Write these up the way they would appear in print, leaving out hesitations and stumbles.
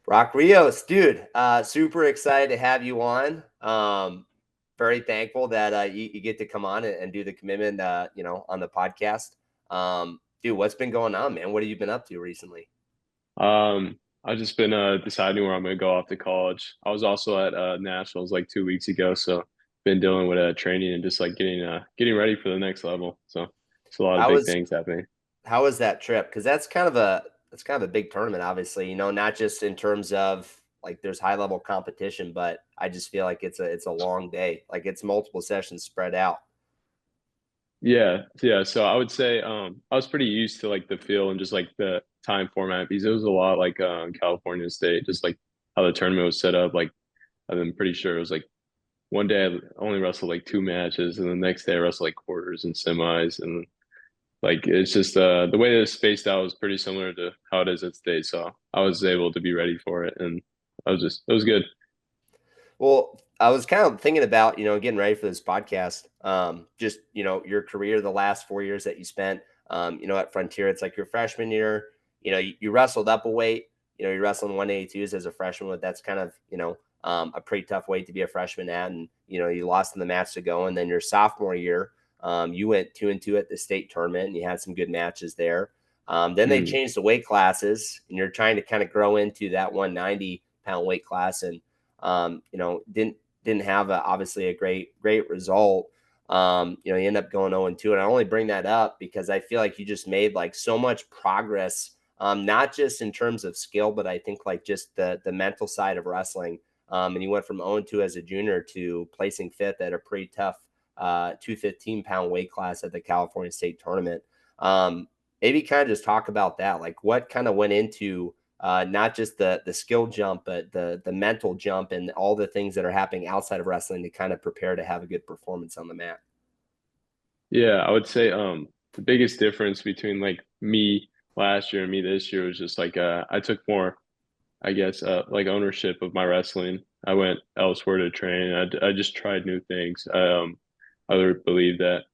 Rock Rios, dude. Super excited to have you on. Very thankful that you get to come on and do the commitment, on the podcast. Dude, what's been going on, man? What have you been up to recently? I've just been deciding where I'm going to go off to college. I was also at nationals like 2 weeks ago, so been dealing with training and just like getting ready for the next level. So it's a lot of How big was things happening. how was that trip? Because that's kind of a big tournament, obviously. Not just in terms of like there's high level competition, but I just feel like it's a long day. Like it's multiple sessions spread out. Yeah, yeah. So I would say I was pretty used to like the feel and just like the time format because it was a lot like California State, just like how the tournament was set up. Like I'm pretty sure it was like one day I only wrestled like two matches, and the next day I wrestled like quarters and semis, and like it's just the way that it's spaced out was pretty similar to how it is at state. So I was able to be ready for it, and it was good. Well, I was kind of thinking about, getting ready for this podcast. Just, your career, the last 4 years that you spent, at Frontier. It's like your freshman year, you wrestled up a weight, you're wrestling 182s as a freshman, but that's kind of, a pretty tough weight to be a freshman at. And, you lost in the match to go. And then your sophomore year, you went 2-2 at the state tournament and you had some good matches there. Then they Mm. changed the weight classes and you're trying to kind of grow into that 190-pound weight class. And didn't have obviously a great result. You end up going 0-2, and I only bring that up because I feel like you just made like so much progress, not just in terms of skill, but I think like just the mental side of wrestling. And you went from 0-2 as a junior to placing fifth at a pretty tough 215-pound weight class at the California State tournament. Maybe kind of just talk about that, like what kind of went into not just the skill jump, but the mental jump and all the things that are happening outside of wrestling to kind of prepare to have a good performance on the mat. Yeah, I would say the biggest difference between like me last year and me this year was just like I took more, I guess, like ownership of my wrestling. I went elsewhere to train. I just tried new things. I really believe that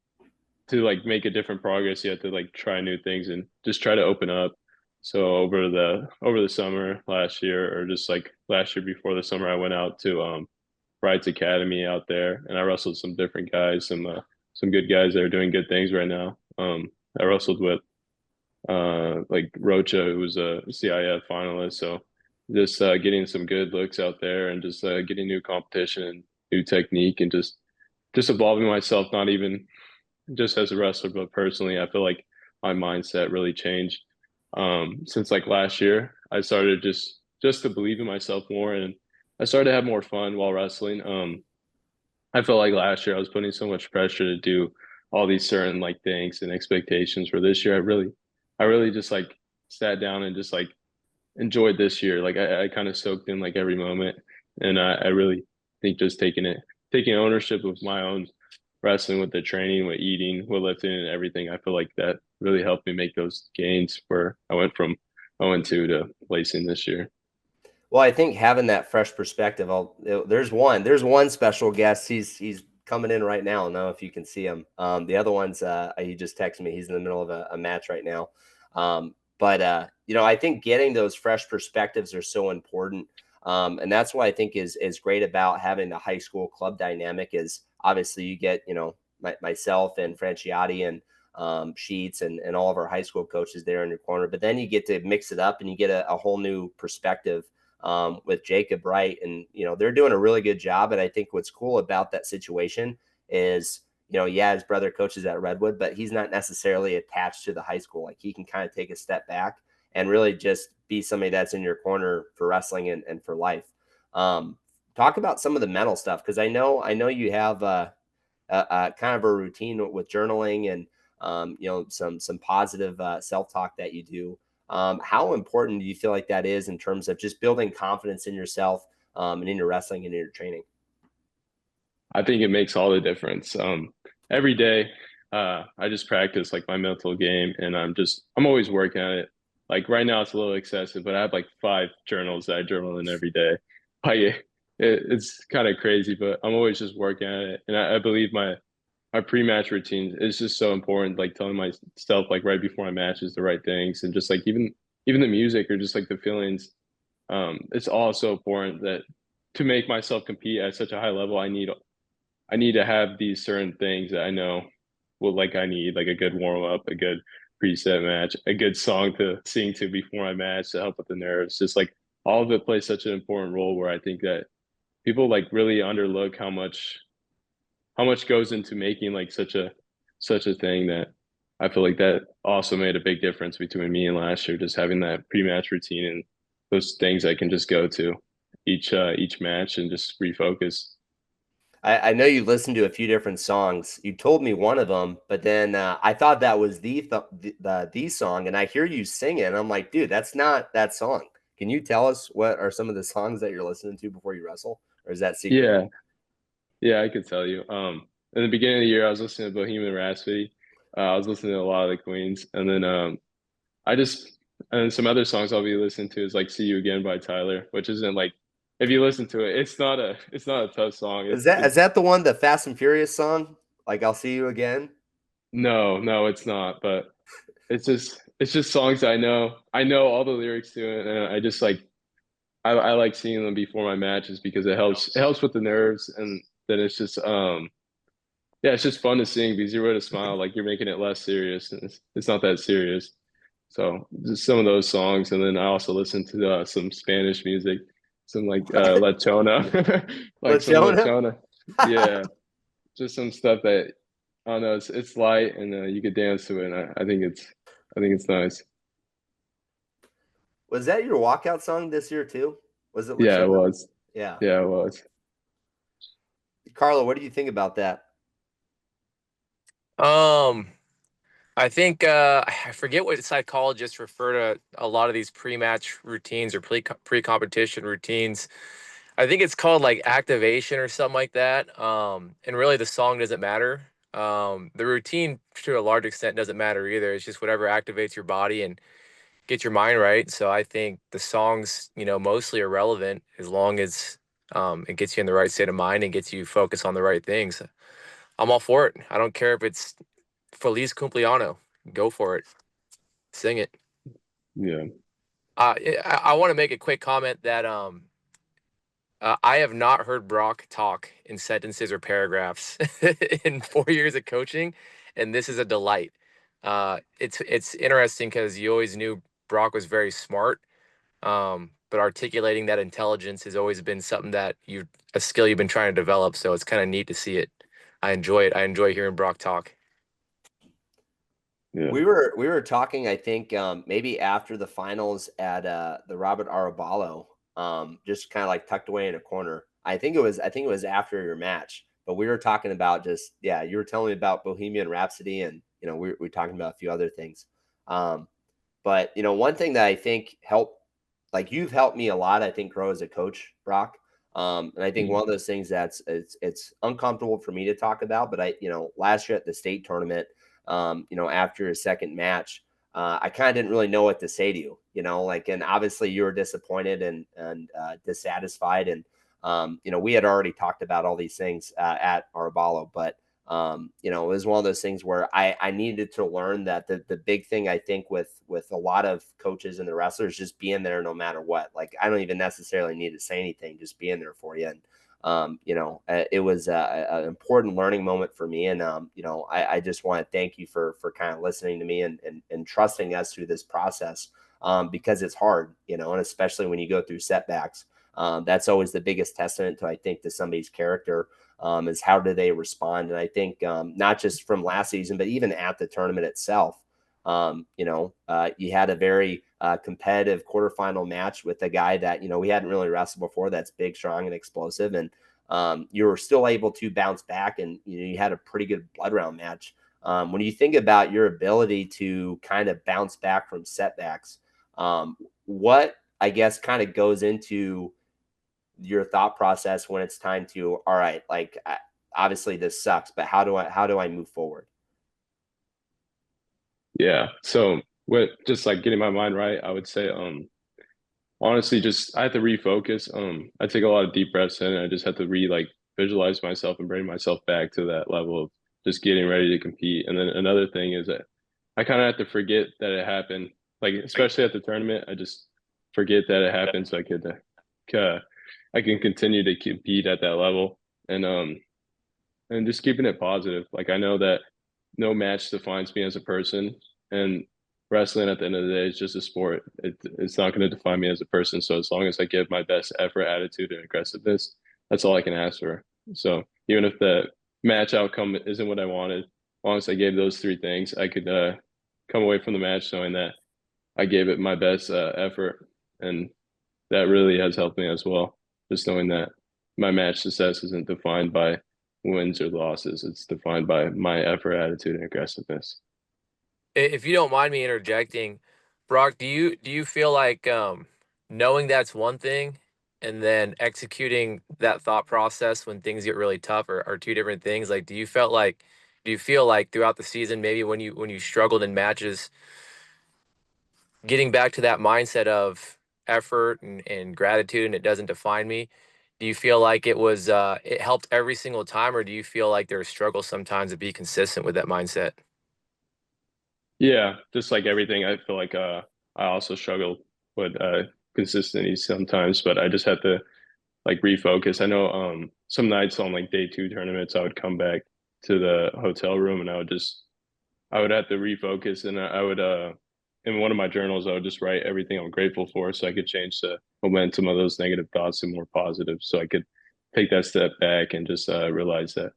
to like make a different progress, you have to like try new things and just try to open up. So over the summer last year, or just like last year before the summer, I went out to Brights Academy out there, and I wrestled some different guys, some good guys that are doing good things right now. I wrestled with like Rocha, who was a CIF finalist, so just getting some good looks out there, and just getting new competition and new technique, and just evolving myself, not even just as a wrestler, but personally, I feel like my mindset really changed since like last year. I started just to believe in myself more, and I started to have more fun while wrestling. I felt like last year I was putting so much pressure to do all these certain like things and expectations. For this year, I really just like sat down and just like enjoyed this year. Like I kind of soaked in like every moment, and I really think just taking ownership of my own wrestling, with the training, with eating, with lifting, and everything. I feel like that really helped me make those gains where I went from 0-2 to placing this year. Well, I think having that fresh perspective, there's one special guest. He's coming in right now. I don't know if you can see him. The other one's he just texted me. He's in the middle of a match right now. But I think getting those fresh perspectives are so important. And that's what I think is great about having the high school club dynamic is obviously you get, myself and Franciotti and Sheets and all of our high school coaches there in your corner. But then you get to mix it up and you get a whole new perspective with Jacob Wright. And, they're doing a really good job. And I think what's cool about that situation is, yeah, his brother coaches at Redwood, but he's not necessarily attached to the high school. Like he can kind of take a step back and really just be somebody that's in your corner for wrestling and for life. Talk about some of the mental stuff. Cause I know you have kind of a routine with journaling and, some positive self-talk that you do. How important do you feel like that is in terms of just building confidence in yourself and in your wrestling and in your training? I think it makes all the difference. Every day, I just practice like my mental game, and I'm always working at it. Like right now, it's a little excessive, but I have like five journals that I journal in every day. Like it's kind of crazy, but I'm always just working at it, and I believe my pre-match routine is just so important. Like telling myself like right before my matches the right things, and just like even the music or just like the feelings it's also important that to make myself compete at such a high level, I need to have these certain things that I know well, like I need like a good warm up, a good preset match, a good song to sing to before my match to help with the nerves. Just like all of it plays such an important role where I think that people like really underlook how much goes into making like such a thing that I feel like that also made a big difference between me and last year, just having that pre-match routine and those things I can just go to each match and just refocus. I know you listened to a few different songs. You told me one of them, but then I thought that was the song, and I hear you sing it, and I'm like, dude, that's not that song. Can you tell us what are some of the songs that you're listening to before you wrestle, or is that secret? Yeah, yeah, I could tell you. In the beginning of the year, I was listening to Bohemian Rhapsody. I was listening to a lot of the Queens, and then I just and some other songs I'll be listening to is like "See You Again" by Tyler, which isn't like if you listen to it, it's not a tough song. Is that the one, the Fast and Furious song? Like I'll see you again. No, it's not. But it's just songs I know. I know all the lyrics to it, and I just like I like seeing them before my matches because it helps with the nerves, and then it's just yeah, it's just fun to sing because you're with a smile, like you're making it less serious, and it's not that serious. So just some of those songs, and then I also listen to some Spanish music, some like Lechona, like some Lachona? Lechona. Yeah, just some stuff that I don't know. It's light and you could dance to it. And I think it's nice. Was that your walkout song this year too? Was it Yeah, it Lachona? was. Yeah. Yeah, it was. Carla, what do you think about that? Um, I think I forget what psychologists refer to a lot of these pre-match routines or pre-competition routines. I think it's called like activation or something like that. And really the song doesn't matter. The routine to a large extent doesn't matter either. It's just whatever activates your body and gets your mind right. So I think the songs, mostly are relevant as long as it gets you in the right state of mind and gets you focused on the right things. I'm all for it. I don't care if it's Feliz Cumpliano. Go for it. Sing it. Yeah. I want to make a quick comment that I have not heard Brock talk in sentences or paragraphs in 4 years of coaching, and this is a delight. It's interesting because you always knew Brock was very smart, but articulating that intelligence has always been something that you a skill you've been trying to develop. So it's kind of neat to see it. I enjoy it. I enjoy hearing Brock talk. Yeah. We were talking, I think, maybe after the finals at the Robert Arabalo, just kind of like tucked away in a corner. I think it was after your match, but we were talking about just yeah, you were telling me about Bohemian Rhapsody, and we were talking about a few other things. Um, but one thing that I think helped, like you've helped me a lot, I think, grow as a coach, Brock. And I think one of those things that's it's uncomfortable for me to talk about, but last year at the state tournament, after a second match, I kind of didn't really know what to say to you, like, and obviously you were disappointed and dissatisfied, and we had already talked about all these things at Arbalo, but it was one of those things where I needed to learn that the big thing I think with a lot of coaches and the wrestlers just being there no matter what. Like I don't even necessarily need to say anything, just being there for you. And it was an important learning moment for me. And I just want to thank you for kind of listening to me and trusting us through this process, because it's hard, and especially when you go through setbacks. That's always the biggest testament to, I think, to somebody's character, is how do they respond. And I think not just from last season, but even at the tournament itself, you had a very competitive quarterfinal match with a guy that, we hadn't really wrestled before, that's big, strong, and explosive. And you were still able to bounce back, and, you had a pretty good blood round match. When you think about your ability to kind of bounce back from setbacks, what I guess kind of goes into your thought process when it's time to, all right, like obviously this sucks, but how do I move forward? Yeah. So with just like getting my mind right, I would say honestly just I had to refocus. I take a lot of deep breaths in and I just had to like visualize myself and bring myself back to that level of just getting ready to compete. And then another thing is that I kind of had to forget that it happened. Like especially at the tournament, I just forget that it happened, so I can continue to compete at that level, and just keeping it positive. Like I know that no match defines me as a person, and wrestling at the end of the day is just a sport. It's not going to define me as a person. So as long as I give my best effort, attitude, and aggressiveness, that's all I can ask for. So even if the match outcome isn't what I wanted, as long as I gave those three things, I could come away from the match knowing that I gave it my best effort, and that really has helped me as well. Just knowing that my match success isn't defined by wins or losses; it's defined by my effort, attitude, and aggressiveness. If you don't mind me interjecting, Brock, do you feel like knowing that's one thing and then executing that thought process when things get really tough are two different things? Like do you feel like throughout the season, maybe when you struggled in matches, getting back to that mindset of effort and gratitude and it doesn't define me, do you feel like it helped every single time, or do you feel like there's struggles sometimes to be consistent with that mindset? Yeah, just like everything, I feel like I also struggle with consistency sometimes, but I just have to like refocus. I know some nights on like day two tournaments, I would come back to the hotel room and I would have to refocus, and I would in one of my journals I would just write everything I'm grateful for so I could change the momentum of those negative thoughts to more positive, so I could take that step back and just realize that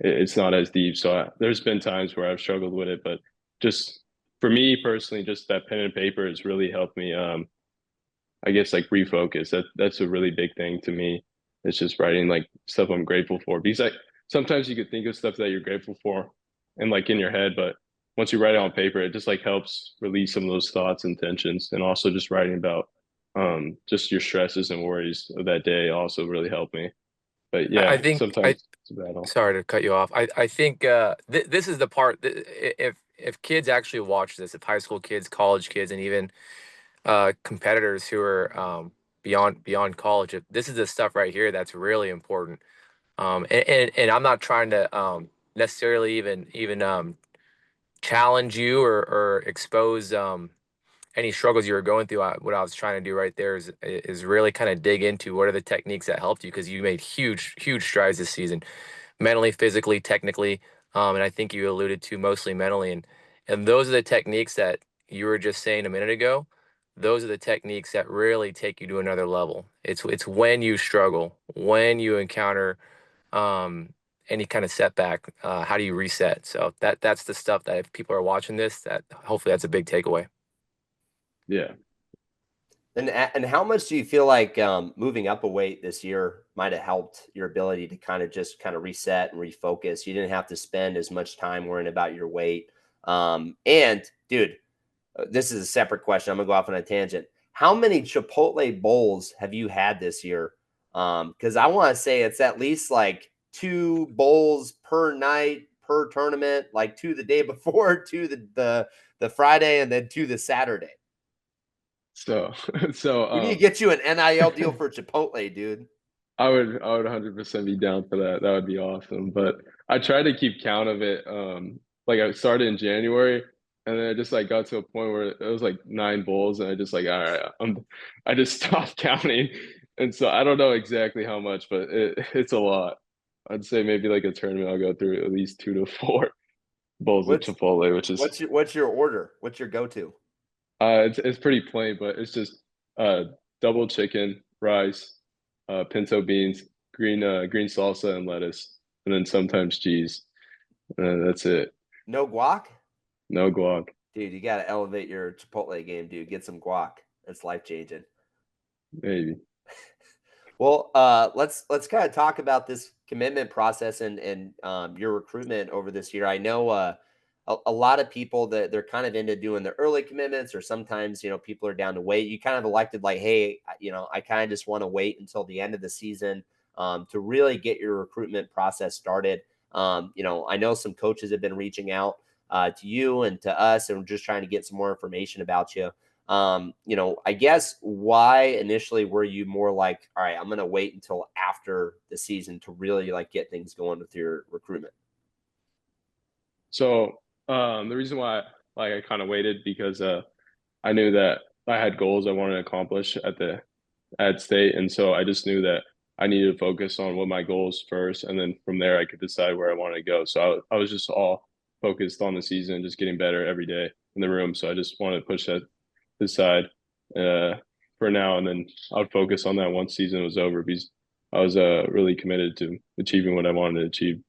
it's not as deep. So there's been times where I've struggled with it, but just for me personally, just that pen and paper has really helped me. I guess like refocus. That's a really big thing to me. It's just writing like stuff I'm grateful for, because like sometimes you could think of stuff that you're grateful for and like in your head, but once you write it on paper, it just like helps release some of those thoughts and tensions. And also just writing about just your stresses and worries of that day also really helped me. But I yeah, think I sometimes it's a battle. Sorry to cut you off. I think this is the part that if kids actually watch this, if high school kids, college kids, and even competitors who are beyond college, if this is the stuff right here that's really important. And I'm not trying to necessarily even challenge you or expose any struggles you were going through. What I was trying to do right there is really kind of dig into what are the techniques that helped you, because you made huge strides this season, mentally, physically, technically, and I think you alluded to mostly mentally, and those are the techniques that you were just saying a minute ago. Those are the techniques that really take you to another level. It's when you struggle, when you encounter um, any kind of setback, how do you reset? So that's the stuff that if people are watching this, that hopefully that's a big takeaway. Yeah. And how much do you feel like moving up a weight this year might have helped your ability to kind of reset and refocus? You didn't have to spend as much time worrying about your weight. And dude, this is a separate question. I'm gonna go off on a tangent. How many Chipotle bowls have you had this year? Because I want to say it's at least like two bowls per night per tournament, like two the day before, two the Friday, and then two the Saturday. So so We need to get you an NIL deal for Chipotle, dude. I would 100% be down for that. That would be awesome. But I tried to keep count of it. Like I started in January, and then I just like got to a point where it was like 9 bowls, and I just like, all right, I just stopped counting. And so I don't know exactly how much, but it's a lot. I'd say maybe like a tournament, I'll go through at least 2 to 4 bowls of What's Chipotle, which is what's your order? What's your go-to? it's pretty plain, but it's just uh double chicken, rice, pinto beans, green salsa and lettuce, and then sometimes cheese. And that's it. No guac? No guac. Dude, you got to elevate your Chipotle game, dude. Get some guac. It's life-changing. Maybe. Well, let's kind of talk about this commitment process and your recruitment over this year. I know a lot of people that they're kind of into doing the early commitments, or sometimes people are down to wait. You kind of elected like, hey, I kind of just want to wait until the end of the season to really get your recruitment process started. I know some coaches have been reaching out to you and to us, and just trying to get some more information about you. I guess why initially were you more like, all right, I'm going to wait until after the season to really like get things going with your recruitment? So the reason why like I kind of waited because I knew that I had goals I wanted to accomplish at state, and so I just knew that I needed to focus on what my goals first, and then from there I could decide where I wanted to go. So I was just all focused on the season, just getting better every day in the room. So I just wanted to push that aside uh, for now, and then I would focus on that once season was over because I was really committed to achieving what I wanted to achieve.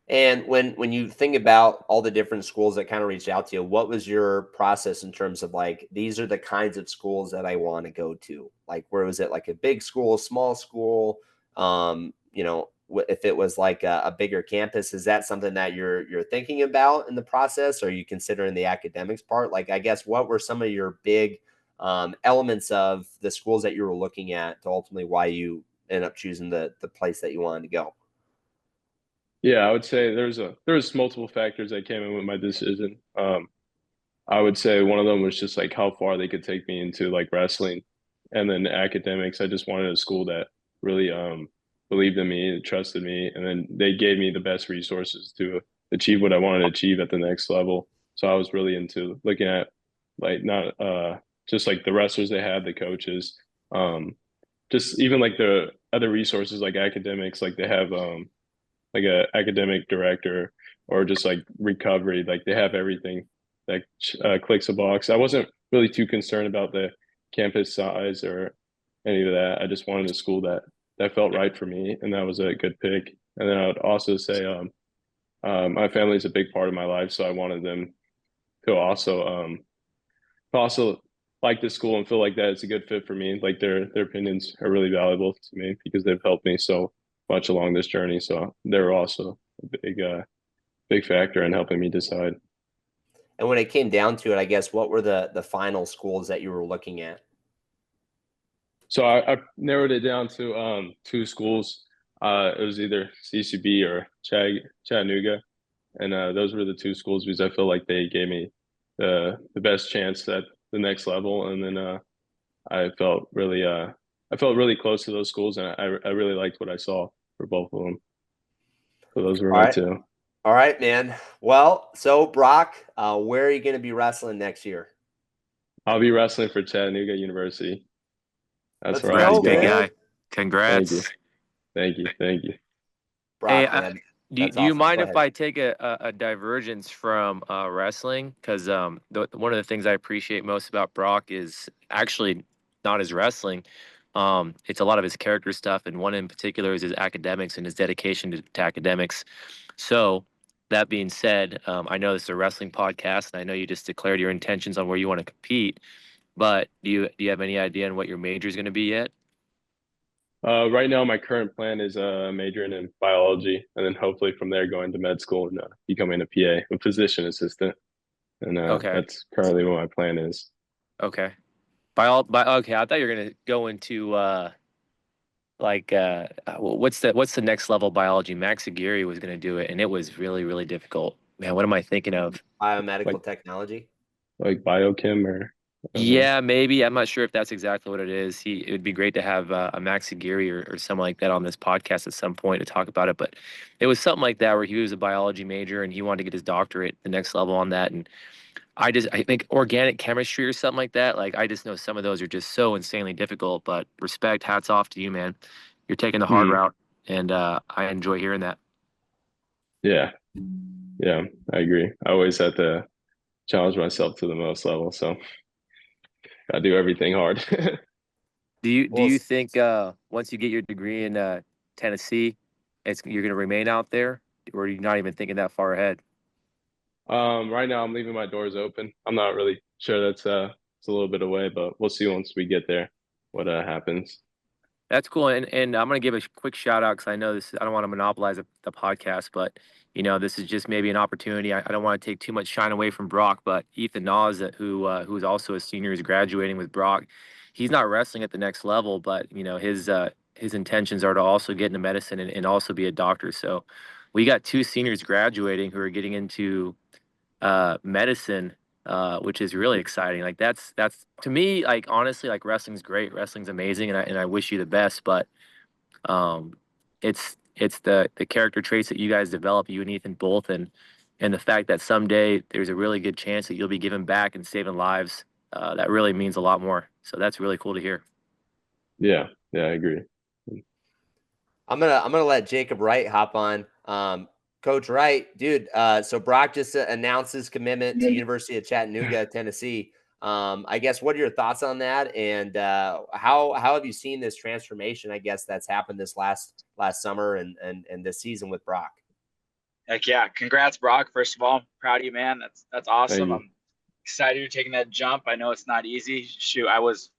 And when you think about all the different schools that kind of reached out to you, what was your process in terms of like these are the kinds of schools that I want to go to? Like where was it like a big school, small school? If it was like a bigger campus, is that something that you're thinking about in the process? Or are you considering the academics part? Like I guess what were some of your big elements of the schools that you were looking at to ultimately why you end up choosing the place that you wanted to go? Yeah, I would say there's multiple factors that came in with my decision. I would say one of them was just like how far they could take me into like wrestling, and then academics. I just wanted a school that really believed in me, trusted me, and then they gave me the best resources to achieve what I wanted to achieve at the next level. So I was really into looking at like not just like the wrestlers they had, the coaches, um, just even like the other resources like academics, like they have like a academic director or just like recovery. Like they have everything that clicks a box. I wasn't really too concerned about the campus size or any of that. I just wanted a school that felt right for me, and that was a good pick. And then I would also say, my family is a big part of my life, so I wanted them to also like this school and feel like that it's a good fit for me. Like their opinions are really valuable to me because they've helped me so much along this journey. So they're also a big factor in helping me decide. And when it came down to it, I guess what were the final schools that you were looking at? So I narrowed it down to two schools. It was either CCB or Chattanooga, and those were the two schools because I feel like they gave me the best chance at the next level. And then I felt really I felt really close to those schools, and I really liked what I saw for both of them. So those were All my right. two. All right, man. Well, so Brock, where are you going to be wrestling next year? I'll be wrestling for Chattanooga University. That's Let's where I'll be Congrats, go, big going. man. guy. Thank you. Congrats. Thank you. Thank you. Hey, Brock, man. do That's you awesome. mind Go if ahead. I take a divergence from wrestling? Because one of the things I appreciate most about Brock is actually not his wrestling. It's a lot of his character stuff, and one in particular is his academics and his dedication to academics. So, that being said, I know this is a wrestling podcast, and I know you just declared your intentions on where you want to compete. But do you have any idea on what your major is going to be yet? Right now, my current plan is majoring in biology, and then hopefully from there going to med school and becoming a PA, a physician assistant. And Okay. that's currently what my plan is. Okay. By okay, I thought you were gonna go into what's the next level biology? Max Aguirre was gonna do it, and it was really really difficult. Man, what am I thinking of? Like Biomedical technology. biochem or I don't know. Yeah, maybe I'm not sure if that's exactly what it is. It would be great to have a Max Aguirre or someone like that on this podcast at some point to talk about it. But it was something like that where he was a biology major and he wanted to get his doctorate, the next level on that, and I think organic chemistry or something like that. Like I just know some of those are just so insanely difficult. But respect, hats off to you, man. You're taking the hard Hmm. route, and I enjoy hearing that. Yeah, yeah, I agree. I always have to challenge myself to the most level, so I do everything hard. Do Well, you think once you get your degree in Tennessee, you're going to remain out there, or are you not even thinking that far ahead? Right now I'm leaving my doors open. I'm not really sure that's it's a little bit away, but we'll see once we get there what happens. That's cool, and I'm gonna give a quick shout out because I know this. I don't want to monopolize the podcast, but this is just maybe an opportunity. I don't want to take too much shine away from Brock, but Ethan Nas, who's also a senior, is graduating with Brock. He's not wrestling at the next level, but his intentions are to also get into medicine and also be a doctor. So we got two seniors graduating who are getting into medicine, which is really exciting. Like that's to me, like honestly, like wrestling's great, wrestling's amazing, and I wish you the best. But um, it's the character traits that you guys develop, you and Ethan both, and the fact that someday there's a really good chance that you'll be giving back and saving lives that really means a lot more. So that's really cool to hear. Yeah, I agree. I'm gonna let Jacob Wright hop on. Coach Wright, dude. So Brock just announced his commitment to University of Chattanooga, Tennessee. I guess what are your thoughts on that, and how have you seen this transformation? I guess that's happened this last summer and this season with Brock. Heck yeah! Congrats, Brock. First of all, proud of you, man. That's awesome. I'm excited you're taking that jump. I know it's not easy. Shoot, I was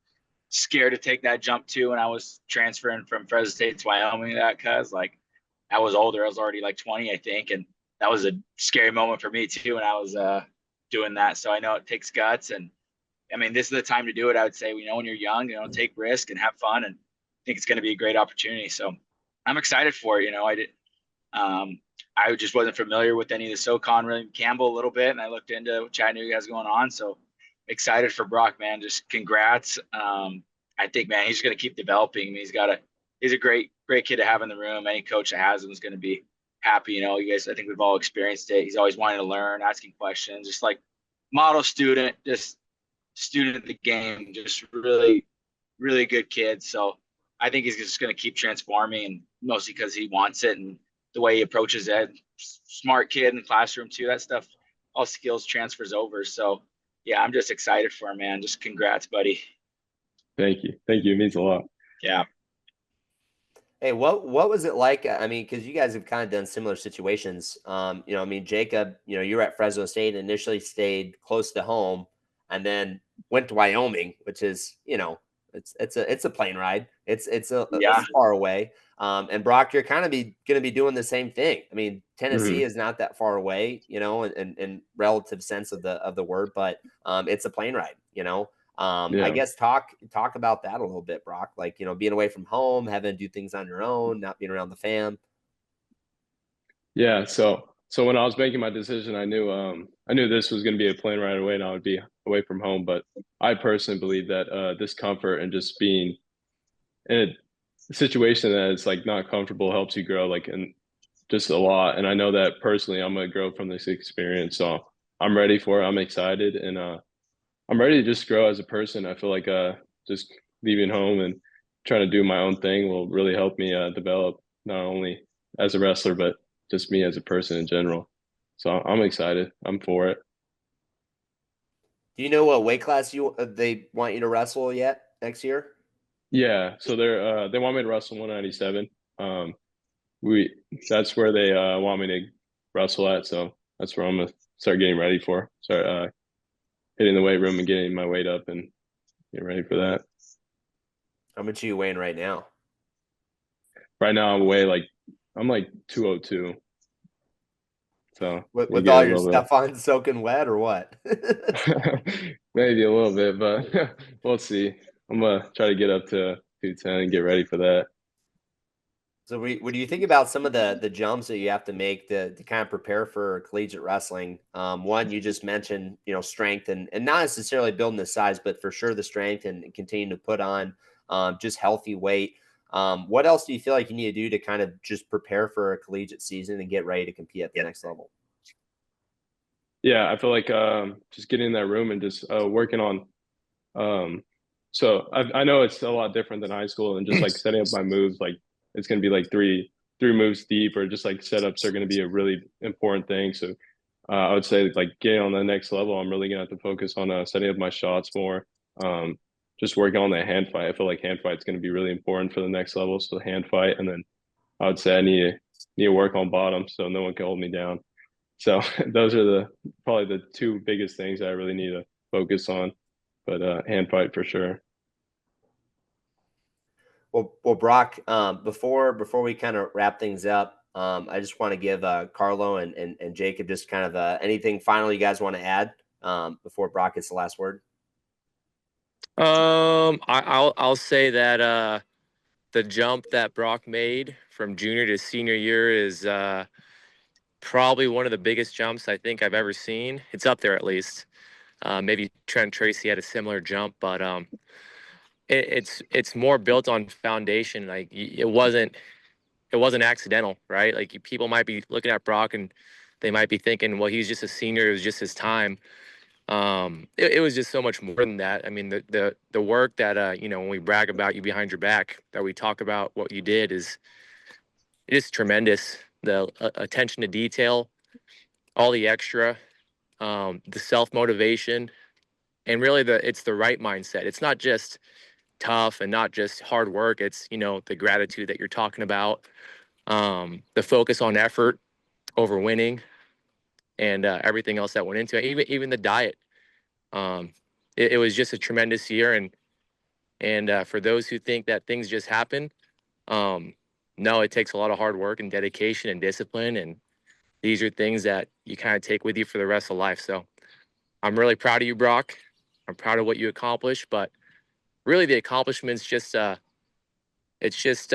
scared to take that jump too when I was transferring from Fresno State to Wyoming. That cause like I was older. I was already like 20, I think, and that was a scary moment for me too when I was doing that. So I know it takes guts, and I mean this is the time to do it. I would say, when you're young, take risk and have fun, and I think it's going to be a great opportunity. So I'm excited for it. I just wasn't familiar with any of the SoCon, really Campbell a little bit, and I looked into what Chattanooga has going on. So excited for Brock, man. Just congrats. I think, man, he's going to keep developing. I mean, he's a great kid to have in the room. Any coach that has him is going to be happy. You guys, I think we've all experienced it. He's always wanting to learn, asking questions, just like model student, just student of the game, just really, really good kid. So I think he's just going to keep transforming, and mostly because he wants it and the way he approaches it. Smart kid in the classroom too. That stuff, all skills transfers over. So yeah, I'm just excited for him, man. Just congrats, buddy. Thank you. It means a lot. Yeah. Hey, what was it like? I mean, because you guys have kind of done similar situations. I mean, Jacob, you were at Fresno State, initially stayed close to home, and then went to Wyoming, which is, it's a plane ride. It's far away. And Brock, you're kind of going to be doing the same thing. I mean, Tennessee is not that far away, in relative sense of the word, but it's a plane ride, I guess talk about that a little bit, Brock, like, being away from home, having to do things on your own, not being around the fam. Yeah. So when I was making my decision, I knew this was going to be a plane ride away and I would be away from home. But I personally believe that discomfort and just being in a situation that is like not comfortable helps you grow and just a lot. And I know that personally I'm going to grow from this experience. So I'm ready for it. I'm excited, and I'm ready to just grow as a person. I feel like just leaving home and trying to do my own thing will really help me develop, not only as a wrestler, but just me as a person in general. So I'm excited. I'm for it. Do you know what weight class they want you to wrestle yet next year? Yeah, so they want me to wrestle 197. That's where they want me to wrestle at. So that's where I'm gonna start getting ready for. Start hitting the weight room and getting my weight up and get ready for that. How much are you weighing right now? Right now I'm like 202. So with all your stuff on soaking wet or what? Maybe a little bit, but we'll see. I'm gonna try to get up to 210 and get ready for that. So what do you think about some of the jumps that you have to make to kind of prepare for collegiate wrestling? One, you just mentioned, strength and not necessarily building the size, but for sure the strength and continuing to put on just healthy weight. What else do you feel like you need to do to kind of just prepare for a collegiate season and get ready to compete at the next level? Yeah, I feel like just getting in that room and just working on. So I know it's a lot different than high school, and just like setting up my moves, like it's going to be like three moves deep, or just like setups are going to be a really important thing. So I would say like getting on the next level, I'm really going to have to focus on setting up my shots more. Just working on that hand fight. I feel like hand fight is going to be really important for the next level. So hand fight, and then I would say I need to work on bottom so no one can hold me down. So those are probably the two biggest things I really need to focus on. But hand fight for sure. Well, Brock, before we kind of wrap things up, I just want to give Carlo and Jacob just kind of anything final you guys want to add before Brock gets the last word. I'll say that the jump that Brock made from junior to senior year is probably one of the biggest jumps I think I've ever seen. It's up there at least. Maybe Trent Tracy had a similar jump, but it's more built on foundation. Like it wasn't accidental, right? Like people might be looking at Brock and they might be thinking, well, he's just a senior. It was just his time. It was just so much more than that. I mean, the work that you know, when we brag about you behind your back, that we talk about what you did is tremendous. The attention to detail, all the extra, the self motivation, and really it's the right mindset. It's not just tough and not just hard work. It's, you know, the gratitude that you're talking about, the focus on effort over winning, and everything else that went into it. Even the diet. It was just a tremendous year, and for those who think that things just happen, um, no, it takes a lot of hard work and dedication and discipline, and these are things that you kind of take with you for the rest of life. So I'm really proud of you, Brock. I'm proud of what you accomplished, but really the accomplishments just it's just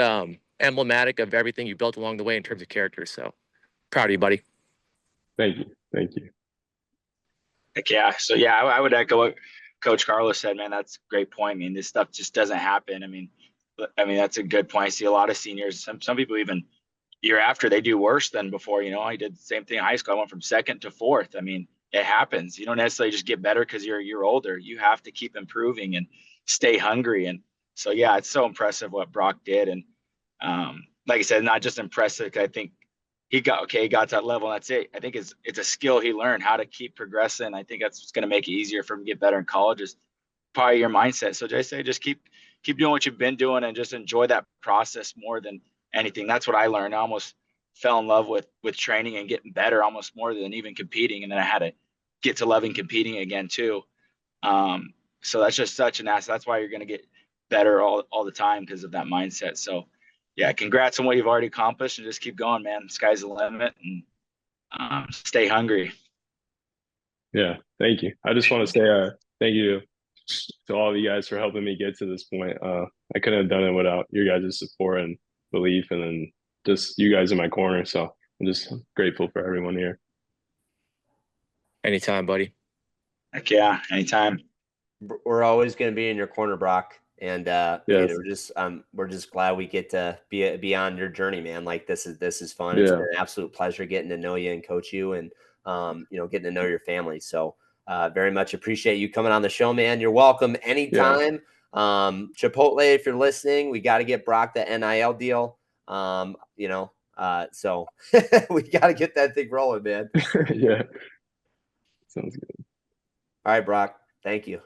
emblematic of everything you built along the way in terms of character. So proud of you, buddy. Thank you. Thank you. Heck yeah. So yeah, I would echo what Coach Carlos said, man. That's a great point. I mean, this stuff just doesn't happen. I mean, that's a good point. I see a lot of seniors, some people even year after they do worse than before. You know, I did the same thing in high school. I went from second to fourth. I mean, it happens. You don't necessarily just get better because you're a year older. You have to keep improving and stay hungry. And so yeah, it's so impressive what Brock did. And like I said, not just impressive. I think he got to that level. And that's it. I think it's a skill he learned how to keep progressing. I think that's what's going to make it easier for him to get better in college. Is probably your mindset. So I say just keep doing what you've been doing and just enjoy that process more than anything. That's what I learned. I almost fell in love with training and getting better almost more than even competing. And then I had to get to loving competing again too. So that's just such an asset. That's why you're going to get better all the time because of that mindset. So yeah, congrats on what you've already accomplished and just keep going, man. The sky's the limit, and stay hungry. Yeah. Thank you. I just want to say thank you to all of you guys for helping me get to this point. I couldn't have done it without your guys' support and belief, and then just you guys in my corner. So I'm just grateful for everyone here. Anytime, buddy. Heck yeah, anytime. We're always going to be in your corner, Brock. And Yes. we're just glad we get to be on your journey, man. Like this is fun. It's been an absolute pleasure getting to know you and coach you, and getting to know your family. So very much appreciate you coming on the show, man. You're welcome anytime. Chipotle, if you're listening, we got to get Brock the NIL deal. So we got to get that thing rolling, man. Yeah. Sounds good. All right, Brock. Thank you.